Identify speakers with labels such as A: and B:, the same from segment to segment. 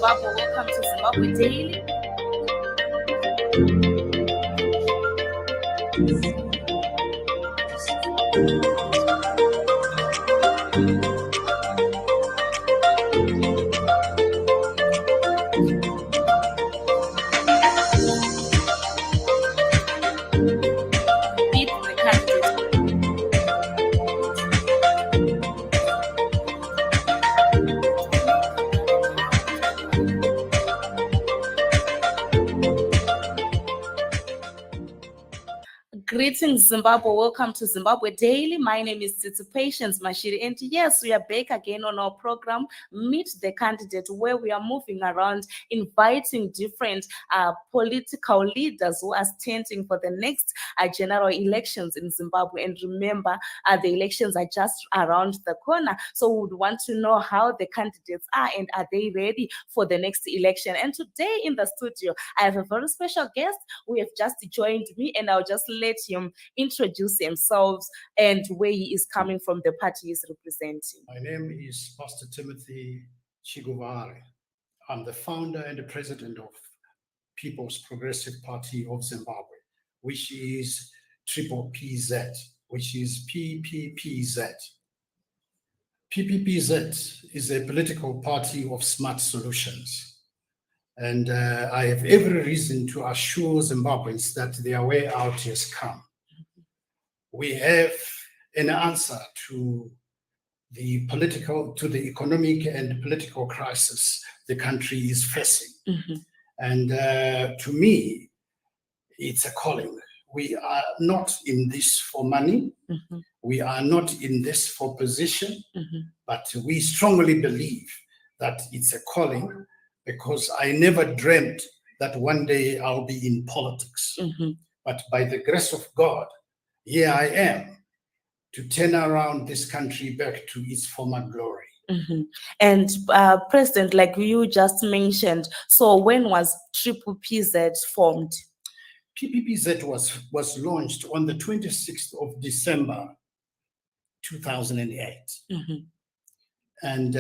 A: Zimbabwe. Welcome to Zimbabwe Daily. Greetings, Zimbabwe. Welcome to Zimbabwe Daily. My name is Tsitsi Mashiri, and yes, we are back again on our program, Meet the Candidate, where we are moving around, inviting different political leaders who are standing for the next general elections in Zimbabwe. And remember, the elections are just around the corner, so we would want to know how the candidates are and are they ready for the next election. And today in the studio, I have a very special guest who have just joined me, and I'll just let him introduce himself and where he is coming from, the party he's representing.
B: My name is Pastor Timothy CHIGUVARE. I'm the founder and the president of People's Progressive Party of Zimbabwe, which is PPPZ, which is PPPZ. PPPZ is a political party of smart solutions. And I have every reason to assure Zimbabweans that their way out has come. We have an answer to the economic and political crisis the country is facing. And to me, it's a calling. We are not in this for money. We are not in this for position, but we strongly believe that it's a calling, because I never dreamt that one day I'll be in politics. But by the grace of God, here I am to turn around this country back to its former glory.
A: And President, like you just mentioned, so when was PPPZ formed?
B: PPPZ was launched on the 26th of December, 2008. And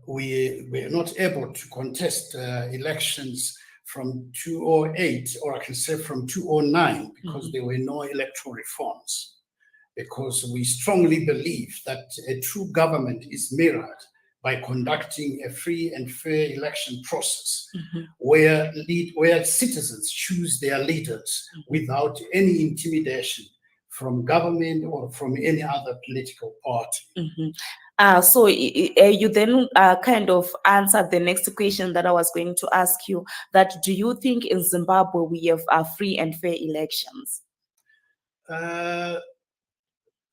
B: we were not able to contest elections from 2008, or I can say from 2009, because there were no electoral reforms. Because we strongly believe that a true government is mirrored by conducting a free and fair election process, where citizens choose their leaders without any intimidation from government or from any other political party.
A: So you then kind of answered the next question that I was going to ask you, that do you think in Zimbabwe we have free and fair elections?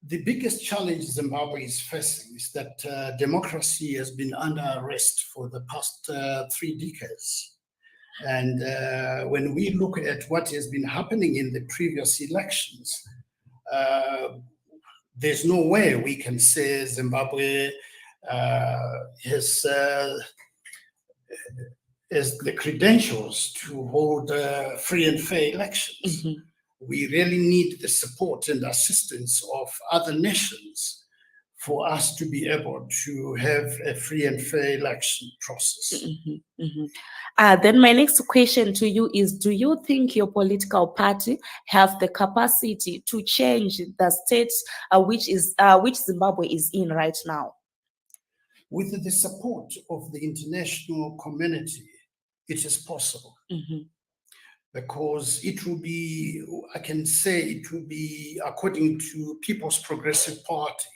B: The biggest challenge Zimbabwe is facing is that democracy has been under arrest for the past 3 decades. And when we look at what has been happening in the previous elections, there's no way we can say Zimbabwe has the credentials to hold free and fair elections. We really need the support and assistance of other nations for us to be able to have a free and fair election process.
A: Then my next question to you is, do you think your political party have the capacity to change the state which Zimbabwe is in right now?
B: With the support of the international community, it is possible. Because it will be, I can say it will be, according to People's Progressive Party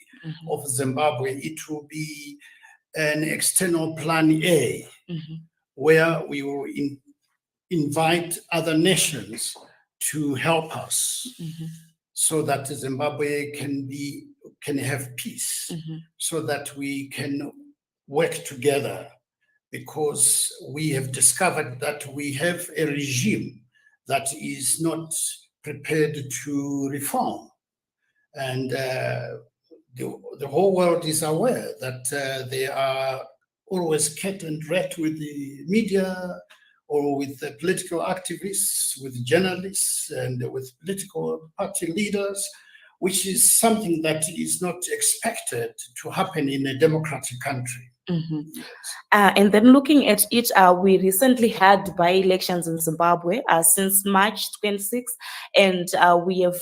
B: of Zimbabwe, it will be an external plan A, where we will invite other nations to help us, so that Zimbabwe can have peace, so that we can work together, because we have discovered that we have a regime that is not prepared to reform. And the whole world is aware that they are always cat and rat with the media, or with the political activists, with journalists, and with political party leaders, which is something that is not expected to happen in a democratic country.
A: Mhm.
B: Yes.
A: And then looking at it, we recently had by-elections in Zimbabwe since March 26th, and we have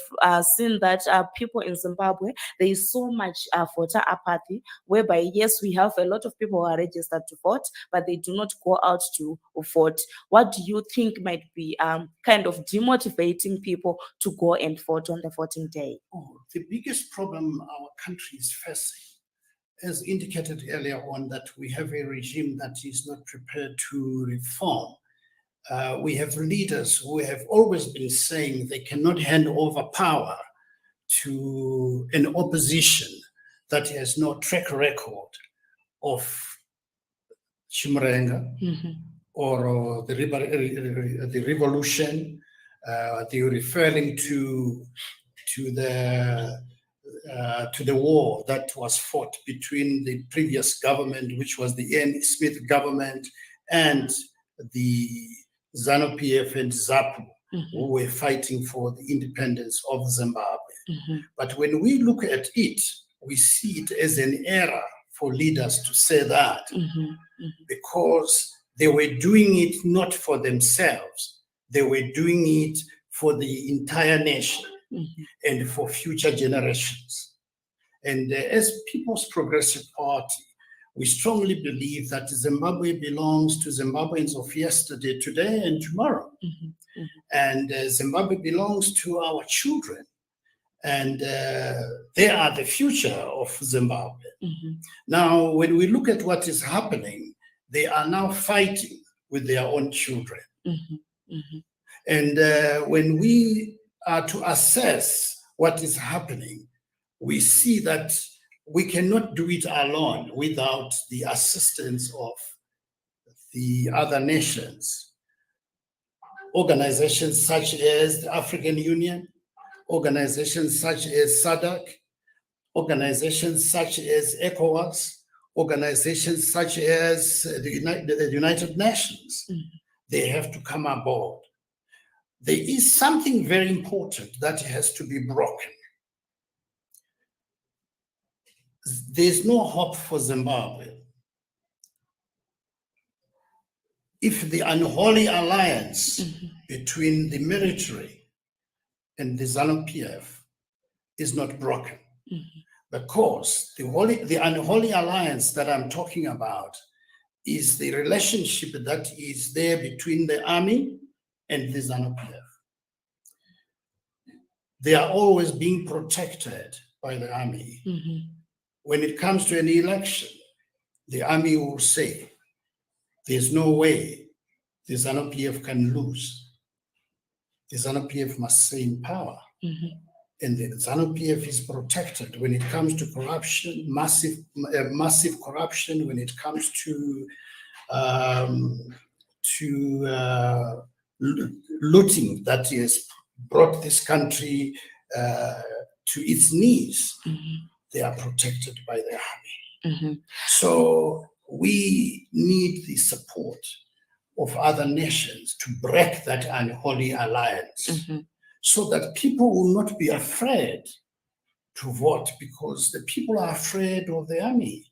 A: seen that people in Zimbabwe, there is so much voter apathy, whereby, yes, we have a lot of people who are registered to vote, but they do not go out to vote. What do you think might be kind of demotivating people to go and vote on the voting day?
B: Oh, the biggest problem our country is facing, as indicated earlier on, that we have a regime that is not prepared to reform. We have leaders who have always been saying they cannot hand over power to an opposition that has no track record of Chimrenga or the revolution. They're referring to the war that was fought between the previous government, which was the Ian Smith government, and the ZANU-PF and ZAPU, who were fighting for the independence of Zimbabwe. But when we look at it, we see it as an error for leaders to say that, because they were doing it not for themselves, they were doing it for the entire nation and for future generations. And as People's Progressive Party, we strongly believe that Zimbabwe belongs to Zimbabweans of yesterday, today, and tomorrow. And Zimbabwe belongs to our children. And they are the future of Zimbabwe. Now, when we look at what is happening, they are now fighting with their own children. And when we are to assess what is happening, we see that we cannot do it alone without the assistance of the other nations. Organizations such as the African Union, organizations such as SADC, organizations such as ECOWAS, organizations such as the United Nations, they have to come aboard. There is something very important that has to be broken. There's no hope for Zimbabwe if the unholy alliance between the military and the ZANU-PF is not broken. Because the unholy alliance that I'm talking about is the relationship that is there between the army and the ZANU-PF. They are always being protected by the army. When it comes to an election, the army will say, there's no way the ZANU-PF can lose. The ZANU-PF must stay in power. And the ZANU-PF is protected when it comes to corruption, massive corruption, when it comes to looting that has brought this country to its knees. They are protected by the army. So we need the support of other nations to break that unholy alliance, so that people will not be afraid to vote, because the people are afraid of the army.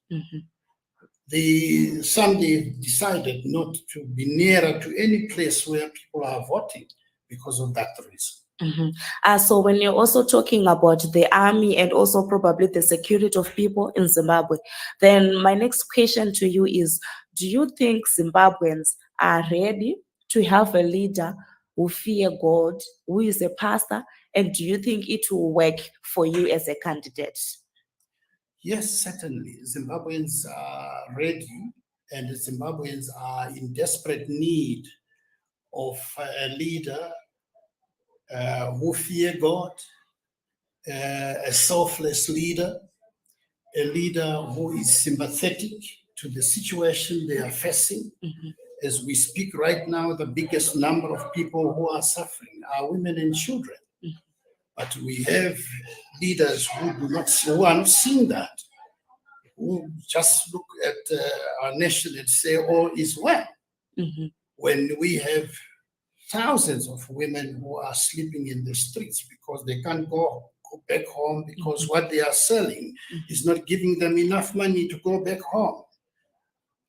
B: Some decided not to be nearer to any place where people are voting because of that reason.
A: So when you're also talking about the army and also probably the security of people in Zimbabwe, then my next question to you is, do you think Zimbabweans are ready to have a leader who fear God, who is a pastor, and do you think it will work for you as a candidate?
B: Yes, certainly. Zimbabweans are ready, and Zimbabweans are in desperate need of a leader who fear God, a selfless leader, a leader who is sympathetic to the situation they are facing. As we speak right now, the biggest number of people who are suffering are women and children. But we have leaders who are not seeing that, who just look at our nation and say, all is well. When we have thousands of women who are sleeping in the streets because they can't go back home, because what they are selling is not giving them enough money to go back home.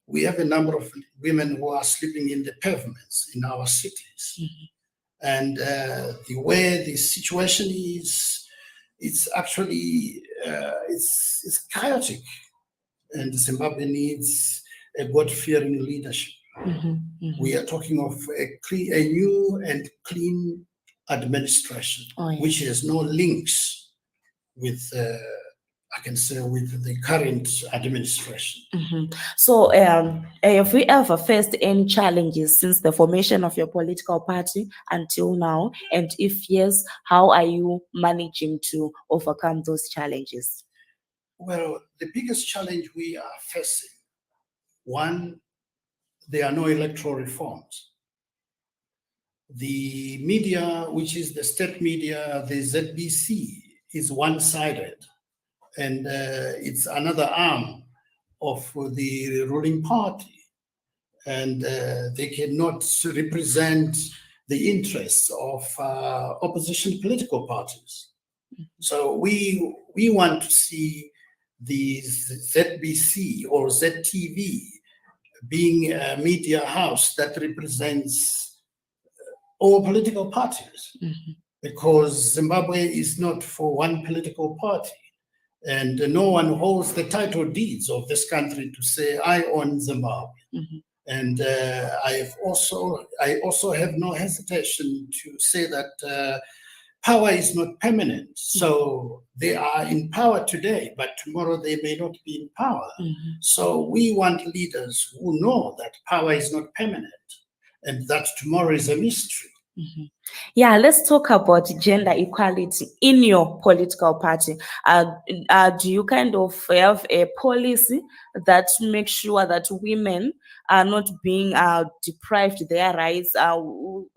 B: we have a number of women who are sleeping in the pavements in our cities. And the way the situation is, it's actually, it's chaotic. And Zimbabwe needs a God-fearing leadership. We are talking of a new and clean administration, which has no links with, I can say, with the current administration.
A: So have you ever faced any challenges since the formation of your political party until now? And if yes, how are you managing to overcome those challenges?
B: Well, the biggest challenge we are facing, one, there are no electoral reforms. The media, which is the state media, the ZBC, is one-sided, and it's another arm of the ruling party, and they cannot represent the interests of opposition political parties. So we want to see the ZBC or ZTV being a media house that represents all political parties, because Zimbabwe is not for one political party, and no one holds the title deeds of this country to say, I own Zimbabwe. And I also have no hesitation to say that power is not permanent. So they are in power today, but tomorrow they may not be in power. So we want leaders who know that power is not permanent and that tomorrow is a mystery.
A: Yeah, let's talk about gender equality in your political party. Do you kind of have a policy that makes sure that women are not being deprived their rights?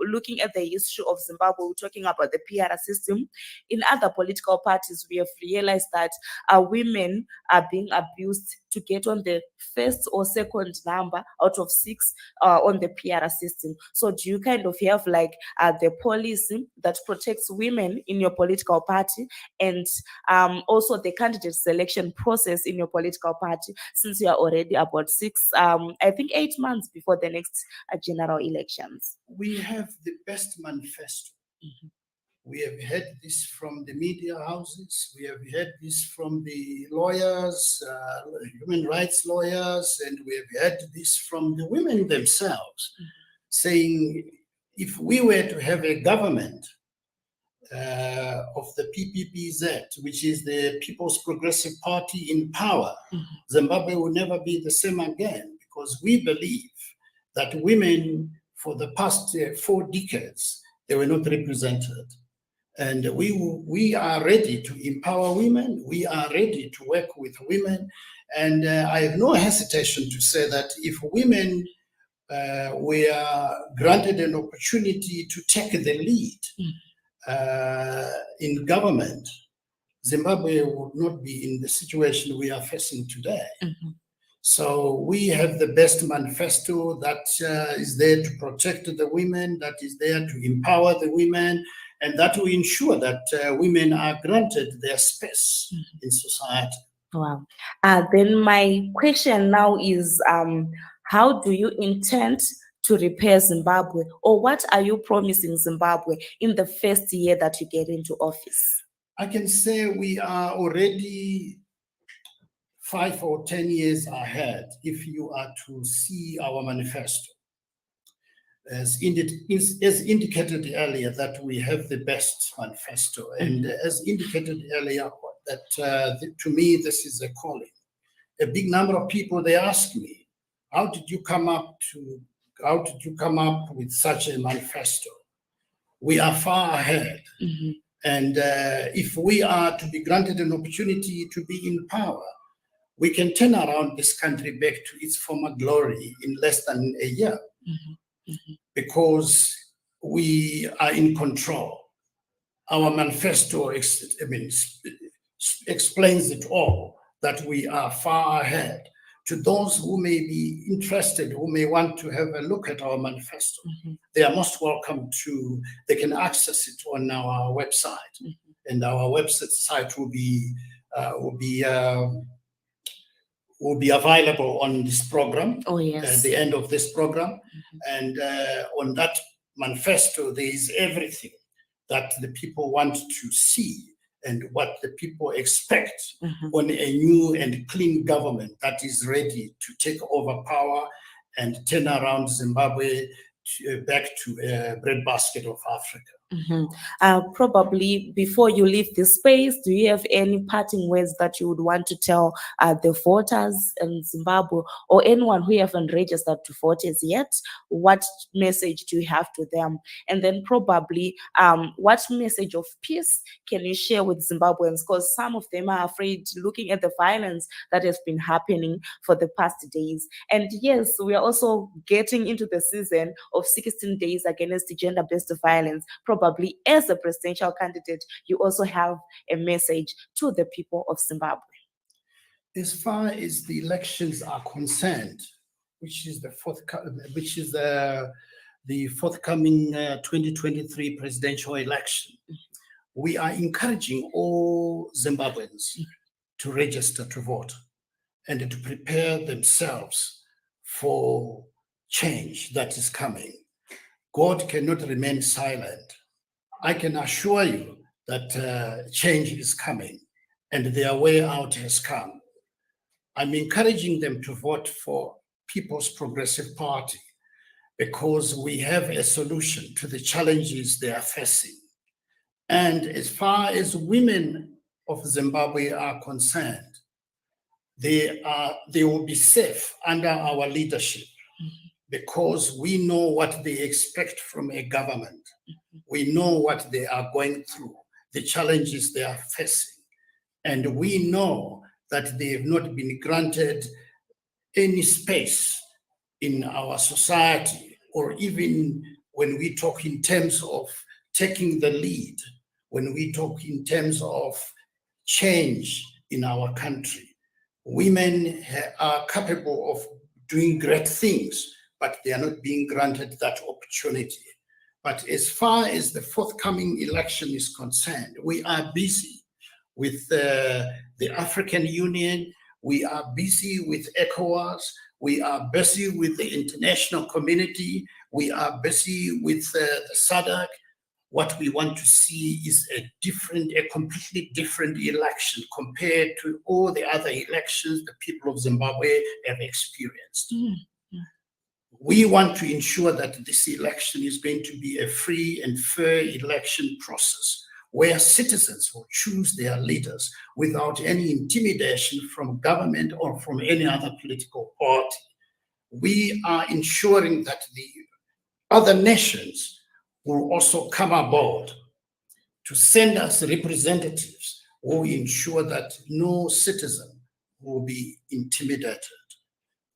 A: Looking at the history of Zimbabwe, we're talking about the PR system. In other political parties, we have realized that women are being abused to get on the first or second number out of 6 on the PR system. So do you kind of have like the policy that protects women in your political party, and also the candidate selection process in your political party, since you are already about 8 months before the next general elections?
B: We have the best manifesto. We have heard this from the media houses. We have heard this from the lawyers, human rights lawyers, and we have heard this from the women themselves, saying if we were to have a government of the PPPZ, which is the People's Progressive Party in power, Zimbabwe will never be the same again, because we believe that women for the past 4 decades, they were not represented. And we are ready to empower women. We are ready to work with women. And I have no hesitation to say that if women were granted an opportunity to take the lead in government, Zimbabwe would not be in the situation we are facing today. So we have the best manifesto that is there to protect the women, that is there to empower the women, and that will ensure that women are granted their space in society.
A: Wow. Then my question now is, how do you intend to repair Zimbabwe, or what are you promising Zimbabwe in the first year that you get into office?
B: I can say we are already 5 or 10 years ahead if you are to see our manifesto. As indicated earlier, that we have the best manifesto, and as indicated earlier, that to me this is a calling. A big number of people, they ask me, how did you come up with such a manifesto? We are far ahead, and if we are to be granted an opportunity to be in power, we can turn around this country back to its former glory in less than a year. Because we are in control. Our manifesto explains it all, that we are far ahead. To those who may be interested, who may want to have a look at our manifesto, they are most welcome to, they can access it on our website. And our website will be will be available on this program.
A: Oh,
B: At
A: yes.
B: the end of this program. And on that manifesto, there is everything that the people want to see and what the people expect on a new and clean government that is ready to take over power and turn around Zimbabwe back to a breadbasket of Africa.
A: Probably before you leave this space, do you have any parting words that you would want to tell the voters in Zimbabwe or anyone who haven't registered to vote as yet? What message do you have to them? And then probably what message of peace can you share with Zimbabweans? Because some of them are afraid looking at the violence that has been happening for the past days. And yes, we are also getting into the season of 16 days against gender-based violence. Probably as a presidential candidate, you also have a message to the people of Zimbabwe.
B: As far as the elections are concerned, which is the forthcoming 2023 presidential election, we are encouraging all Zimbabweans to register to vote and to prepare themselves for change that is coming. God cannot remain silent. I can assure you that change is coming and their way out has come. I'm encouraging them to vote for People's Progressive Party because we have a solution to the challenges they are facing. And as far as women of Zimbabwe are concerned, they will be safe under our leadership because we know what they expect from a government. We know what they are going through, the challenges they are facing. And we know that they have not been granted any space in our society, or even when we talk in terms of taking the lead, when we talk in terms of change in our country. Women are capable of doing great things, but they are not being granted that opportunity. But as far as the forthcoming election is concerned, we are busy with the African Union, we are busy with ECOWAS, we are busy with the international community, we are busy with the SADC. What we want to see is a completely different election compared to all the other elections the people of Zimbabwe have experienced. We want to ensure that this election is going to be a free and fair election process where citizens will choose their leaders without any intimidation from government or from any other political party. We are ensuring that the other nations will also come aboard to send us representatives who will ensure that no citizen will be intimidated.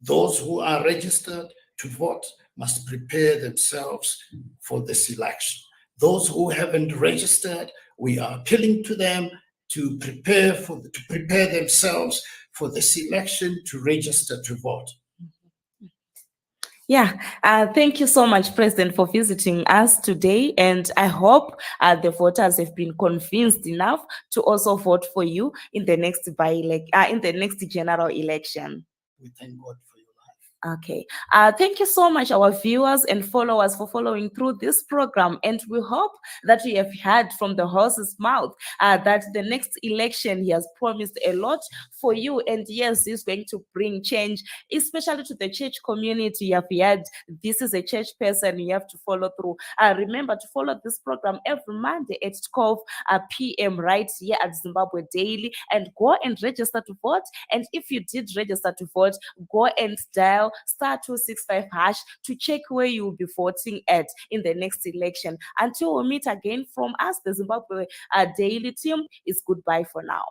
B: Those who are registered to vote must prepare themselves for this election. Those who haven't registered, we are appealing to them to prepare themselves for this election, to register to vote.
A: Yeah, thank you so much, President, for visiting us today. And I hope the voters have been convinced enough to also vote for you in the next in the next general election.
B: We thank God for your life.
A: Okay. Thank you so much, our viewers and followers, for following through this program. And we hope that we have heard from the horse's mouth that the next election, he has promised a lot for you. And yes, he's going to bring change, especially to the church community. You have heard this is a church person, you have to follow through. Remember to follow this program every Monday at 12 p.m. right here at Zimbabwe Daily, and go and register to vote. And if you did register to vote, go and dial *265# to check where you will be voting at in the next election. Until we meet again from us, the Zimbabwe Daily team is goodbye for now.